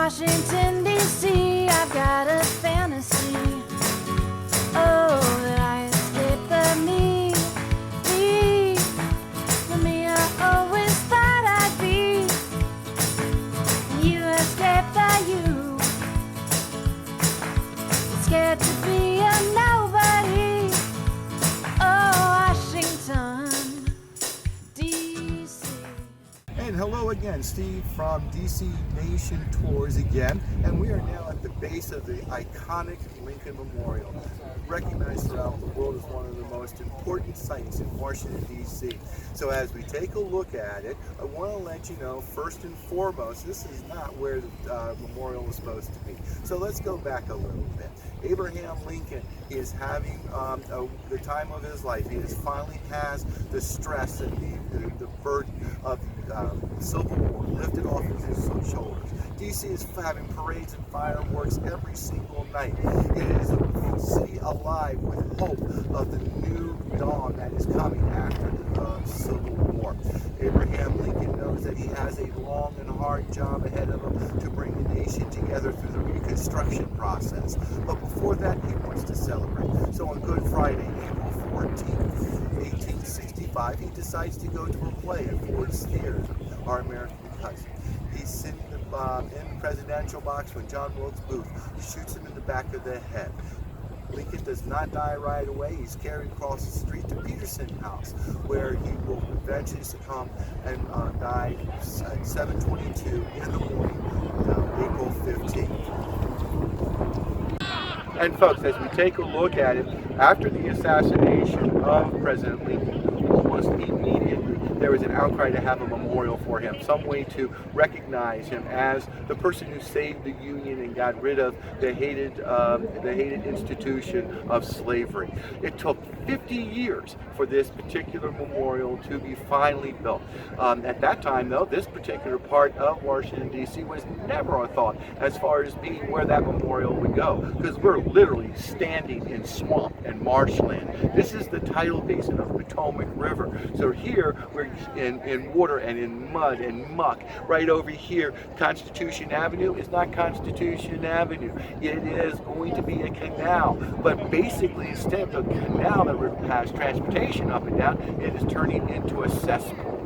Washington, D.C., I've got a fantasy. Oh, that I escape the me. The me I always thought I'd be. You escape the you. Scared to be a nobody. Oh, Washington, D.C. And hello again, Steve from DC Nation Tours again, and we are now at the base of the iconic Lincoln Memorial, recognized throughout the world as one of the most important sites in Washington, D.C. So as we take a look at it, I want to let you know, first and foremost, this is not where the memorial is supposed to be. So let's go back a little bit. Abraham Lincoln is having the time of his life. He finally has the stress and the burden of the Civil War lifted off of his shoulders. DC is having parades and fireworks every single night. It is a city alive with hope of the new dawn that is coming after the Civil War. Abraham Lincoln knows that he has a long and hard job ahead of him to bring the nation together through the Reconstruction process. But before that, he wants to celebrate. So on Good Friday, April 14th, 1865, he decides to go to a play at Ford's Theater, Our American Cousin. He's sitting in the presidential box when John Wilkes Booth shoots him in the back of the head. Lincoln does not die right away. He's carried across the street to Peterson House, where he will eventually succumb and die at 7:22 in the morning, April 15th. And folks, as we take a look at it, after the assassination of President Lincoln, almost immediately there was an outcry to have a memorial for him, some way to recognize him as the person who saved the Union and got rid of the hated institution of slavery. It took 50 years for this particular memorial to be finally built. At that time, though, this particular part of Washington, D.C. was never a thought as far as being where that memorial would go, because we're literally standing in swamp and marshland. This is the tidal basin of the Potomac River. So here we're in water and in mud and muck. Right over here, Constitution Avenue is not Constitution Avenue. It is going to be a canal, but basically instead of a canal that has transportation up and down, it is turning into a cesspool.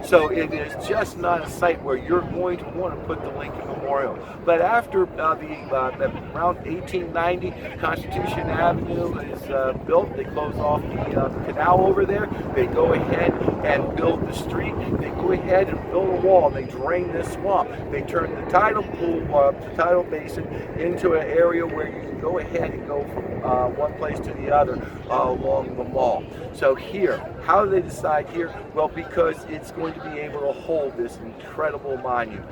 So it is just not a site where you're going to want to put the Lincoln Memorial. But after around 1890, Constitution Avenue is built. They close off the canal over there. They go ahead and build the street. They go ahead and build a wall. They drain this swamp. They turn the tidal pool, the tidal basin, into an area where you can go ahead and go from one place to the other along the mall. So here, how do they decide here? Well, because it's going to be able to hold this incredible monument.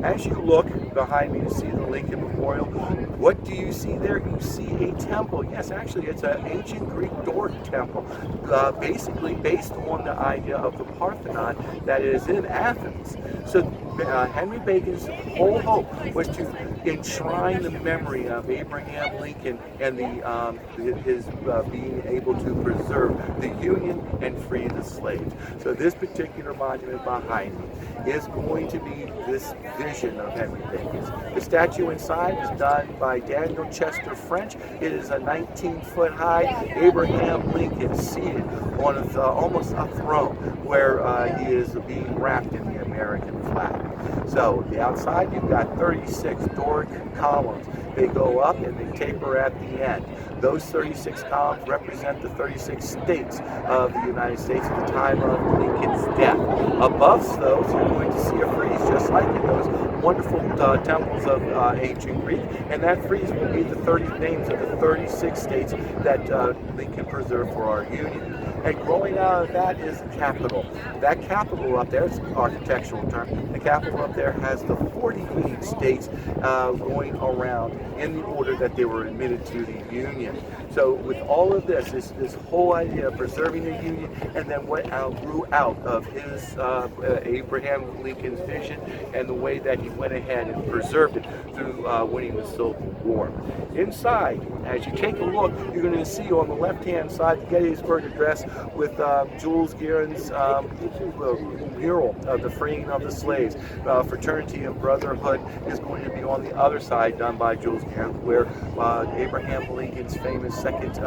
As you look behind me to see the Lincoln Memorial, what do you see there? You see a temple. Yes, actually, it's an ancient Greek Doric temple, basically based on the idea of the Parthenon that is in Athens. So Henry Bacon's whole hope was to enshrine the memory of Abraham Lincoln and his being able to preserve the Union and free the slaves. So this particular monument behind me is going to be this vision of Henry Bacon's. The statue inside is done by Daniel Chester French. It is a 19-foot high Abraham Lincoln seated on almost a throne where he is being wrapped in the American flag. So the outside, you've got 36 Doric columns. They go up and they taper at the end. Those 36 columns represent the 36 states of the United States at the time of Lincoln's death. Above those, you're going to see a frieze, just like in those wonderful temples of ancient Greek, and that frieze will be the 30 names of the 36 states that Lincoln preserved for our Union. And growing out of that is the Capitol. That Capitol up there, it's an architectural term, the Capitol up there has the 48 states going around in the order that they were admitted to the Union. So with all of this whole idea of preserving the Union, and then what grew out of his Abraham Lincoln's vision and the way that he went ahead and preserved it through winning the Civil War. Inside, as you take a look, you're going to see on the left-hand side the Gettysburg Address with Jules Guerin's mural of the freeing of the slaves. Fraternity and Brotherhood is going to be on the other side, done by Jules Guerin, where Abraham Lincoln's famous second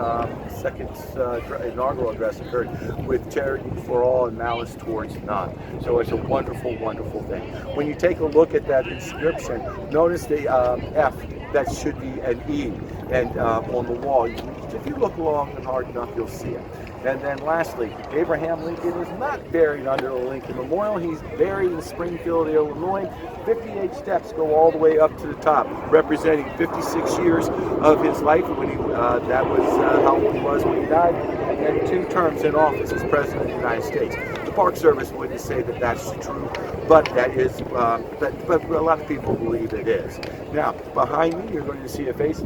inaugural address occurred, with charity for all and malice towards none. So it's a wonderful, wonderful thing. When you take a look at that inscription, notice the F that should be an E, and on the wall. If you look long and hard enough, you'll see it. And then lastly, Abraham Lincoln is not buried under the Lincoln Memorial. He's buried in Springfield, Illinois. 58 steps go all the way up to the top, representing 56 years of his life when that was how old he was when he died, and 2 terms in office as President of the United States. The Park Service wouldn't say that that's true, but that is, but a lot of people believe it is. Now, behind me, you're going to see a face.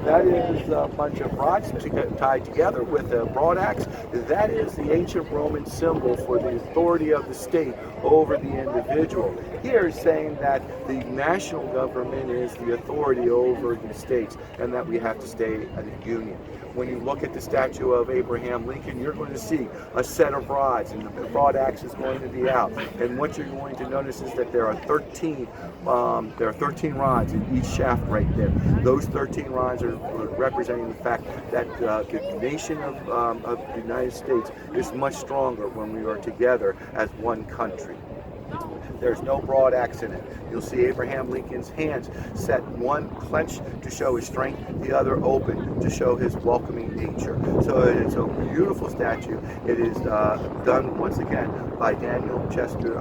That is a bunch of rods tied together with a broad axe. That is the ancient Roman symbol for the authority of the state over the individual. Here is saying that the national government is the authority over the states, and that we have to stay in a union. When you look at the statue of Abraham Lincoln, you're going to see a set of rods, and the broad axe is going to be out. And what you're going to notice is that there are 13 rods in each shaft right there. Those 13 rods are representing the fact that the nation of the United States is much stronger when we are together as one country. There's no broad axe in it. You'll see Abraham Lincoln's hands set, one clenched to show his strength, the other open to show his welcoming nature. So it's a beautiful statue. It is done once again by Daniel Chester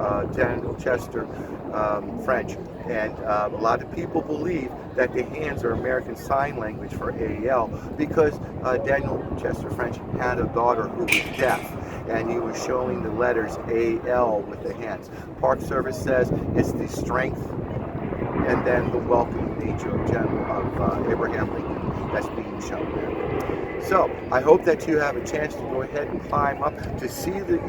French. And a lot of people believe that the hands are American Sign Language for AL, because Daniel Chester French had a daughter who was deaf, and he was showing the letters AL with the hands. Park Service says it's the strength and then the welcoming nature of Abraham Lincoln that's being shown there. So I hope that you have a chance to go ahead and climb up to see the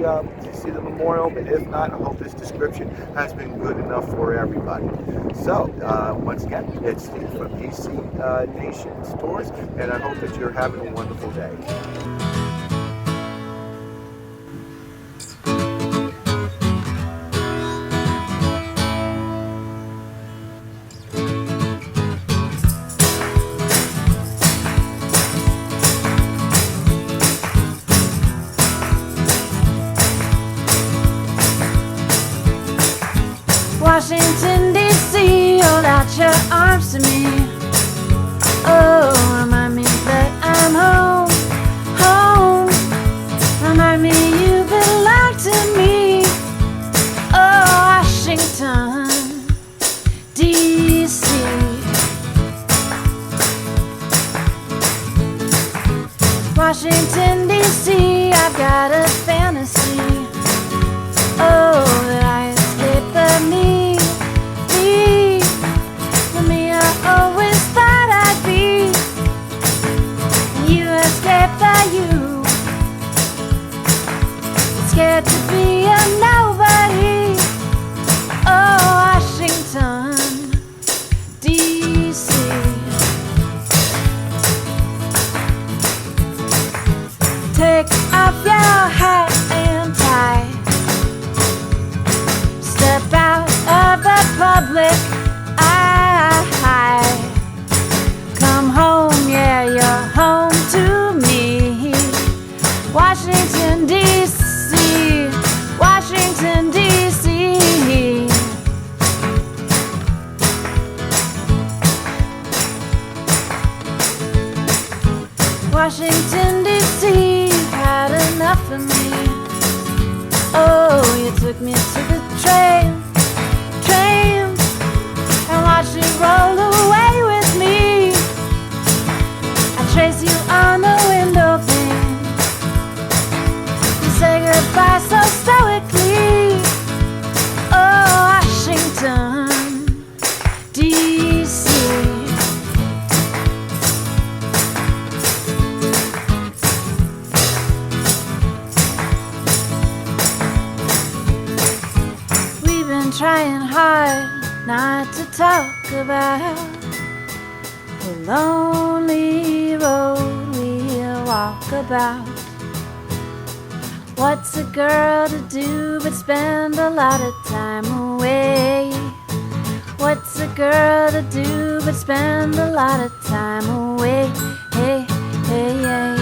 memorial. But if not, I hope this description has been good enough for everybody. So once again, it's Steve from PC Nations Tours, and I hope that you're having a wonderful day. Washington, D.C., hold out your arms to me. Oh, remind me that I'm home, home. Remind me you belong to me. Oh, Washington, D.C. Washington, D.C., I've got a fantasy. Oh, that I escape the me. Always thought I'd be. You escaped the you. Scared to be a nobody. Oh, Washington, D.C. Take off your hat and tie. Step out of the public eye. Come home, yeah, you're home to me. Washington, D.C., Washington, D.C. Washington, D.C., you've had enough of me. Oh, you took me to the train, and watched it roll away with me. I trace you on the window pane. You say goodbye so stoically. Oh, Washington, D.C. We've been trying hard not to talk about the lonely road we'll walk about. What's a girl to do but spend a lot of time away? What's a girl to do but spend a lot of time away? Hey, hey, yeah.